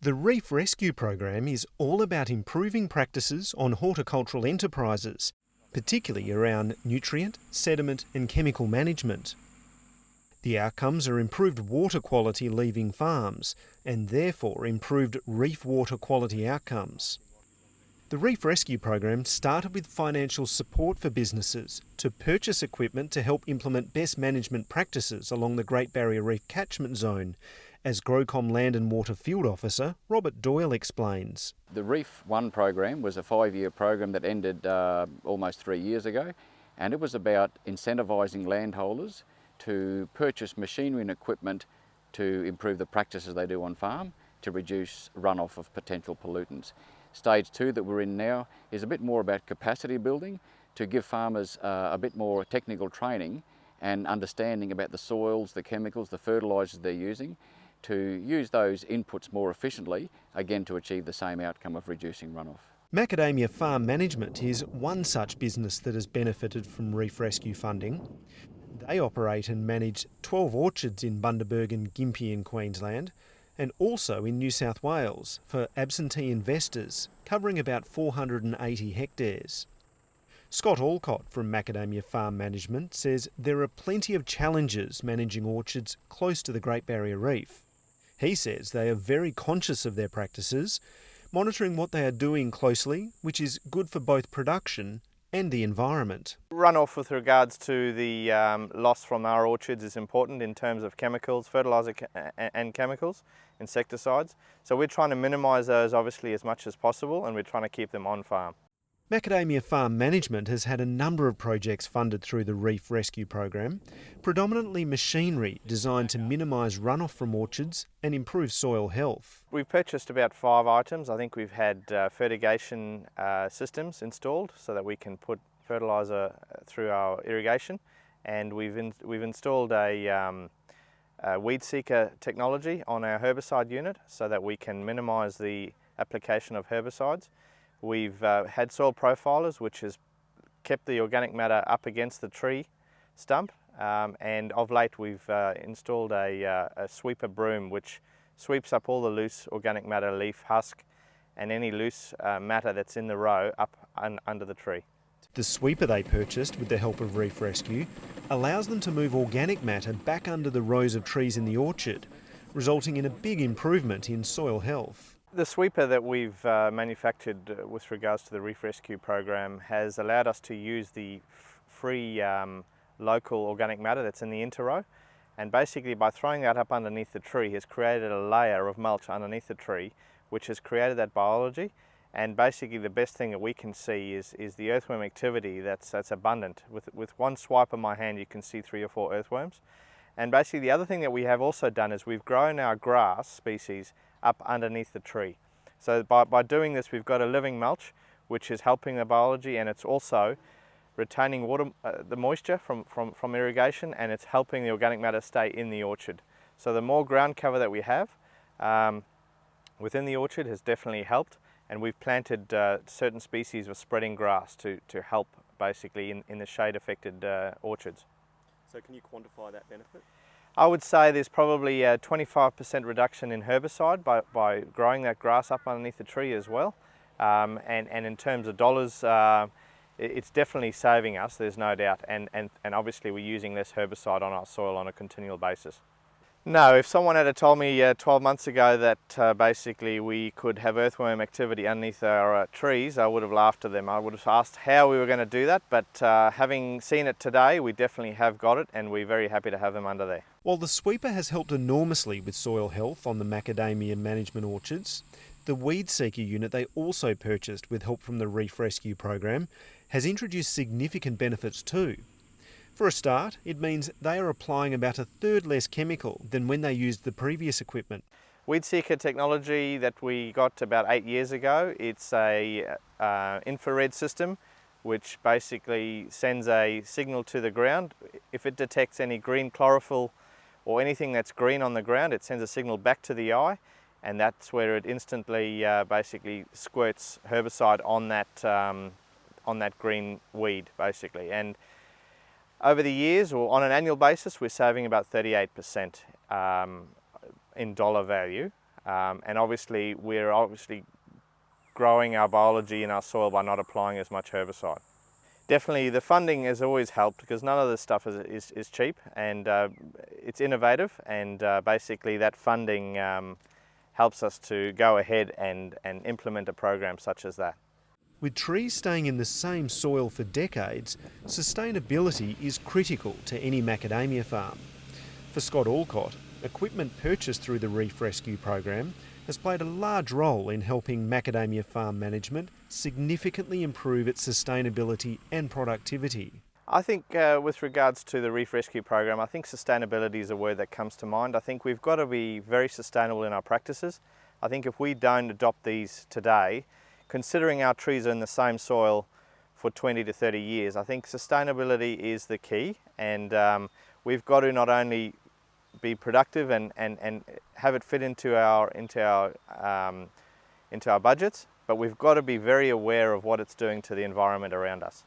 The Reef Rescue Programme is all about improving practices on horticultural enterprises, particularly around nutrient, sediment and chemical management. The outcomes are improved water quality leaving farms and therefore improved reef water quality outcomes. The Reef Rescue Programme started with financial support for businesses to purchase equipment to help implement best management practices along the Great Barrier Reef catchment zone, as GrowCom Land and Water Field Officer Robert Doyle explains. The Reef 1 program was a 5-year program that ended almost 3 years ago, and it was about incentivising landholders to purchase machinery and equipment to improve the practices they do on farm to reduce runoff of potential pollutants. Stage 2 that we're in now is a bit more about capacity building to give farmers a bit more technical training and understanding about the soils, the chemicals, the fertilisers they're using, to use those inputs more efficiently, again to achieve the same outcome of reducing runoff. Macadamia Farm Management is one such business that has benefited from Reef Rescue funding. They operate and manage 12 orchards in Bundaberg and Gympie in Queensland, and also in New South Wales for absentee investors, covering about 480 hectares. Scott Allcott from Macadamia Farm Management says there are plenty of challenges managing orchards close to the Great Barrier Reef. He says they are very conscious of their practices, monitoring what they are doing closely, which is good for both production and the environment. Runoff with regards to the loss from our orchards is important in terms of chemicals, fertiliser and chemicals, insecticides. So we're trying to minimise those obviously as much as possible, and we're trying to keep them on farm. Macadamia Farm Management has had a number of projects funded through the Reef Rescue Program, predominantly machinery designed to minimise runoff from orchards and improve soil health. We've purchased about 5 items. I think we've had fertigation systems installed so that we can put fertiliser through our irrigation, and we've installed a weed seeker technology on our herbicide unit so that we can minimise the application of herbicides. We've had soil profilers, which has kept the organic matter up against the tree stump, and of late we've installed a sweeper broom which sweeps up all the loose organic matter, leaf, husk and any loose matter that's in the row up under the tree. The sweeper they purchased with the help of Reef Rescue allows them to move organic matter back under the rows of trees in the orchard, resulting in a big improvement in soil health. The sweeper that we've manufactured with regards to the Reef Rescue Program has allowed us to use the free local organic matter that's in the interrow, and basically by throwing that up underneath the tree has created a layer of mulch underneath the tree which has created that biology. And basically the best thing that we can see is the earthworm activity that's abundant. With one swipe of my hand you can see 3 or 4 earthworms. And basically the other thing that we have also done is we've grown our grass species up underneath the tree. So by doing this we've got a living mulch which is helping the biology, and it's also retaining water, the moisture from irrigation, and it's helping the organic matter stay in the orchard. So the more ground cover that we have within the orchard has definitely helped, and we've planted certain species of spreading grass to help basically in the shade affected orchards. So can you quantify that benefit? I would say there's probably a 25% reduction in herbicide by growing that grass up underneath the tree as well. And in terms of dollars, it's definitely saving us, there's no doubt. And obviously we're using less herbicide on our soil on a continual basis. No, if someone had told me 12 months ago that basically we could have earthworm activity underneath our trees, I would have laughed at them. I would have asked how we were going to do that, but having seen it today, we definitely have got it, and we're very happy to have them under there. While the sweeper has helped enormously with soil health on the macadamia management orchards, the weed seeker unit they also purchased with help from the Reef Rescue Program has introduced significant benefits too. For a start, it means they are applying about 1/3 less chemical than when they used the previous equipment. Weed seeker technology that we got about 8 years ago, it's a infrared system which basically sends a signal to the ground. If it detects any green chlorophyll or anything that's green on the ground, it sends a signal back to the eye, and that's where it instantly basically squirts herbicide on that green weed basically. And over the years, or on an annual basis, we're saving about 38% in dollar value And obviously we're growing our biology in our soil by not applying as much herbicide. Definitely the funding has always helped, because none of this stuff is cheap, and it's innovative, and basically that funding helps us to go ahead and implement a program such as that. With trees staying in the same soil for decades, sustainability is critical to any macadamia farm. For Scott Allcott, equipment purchased through the Reef Rescue Program has played a large role in helping macadamia farm management significantly improve its sustainability and productivity. I think with regards to the Reef Rescue Program, I think sustainability is a word that comes to mind. I think we've got to be very sustainable in our practices. I think if we don't adopt these today, considering our trees are in the same soil for 20 to 30 years, I think sustainability is the key, and we've got to not only be productive and have it fit into our budgets, but we've got to be very aware of what it's doing to the environment around us.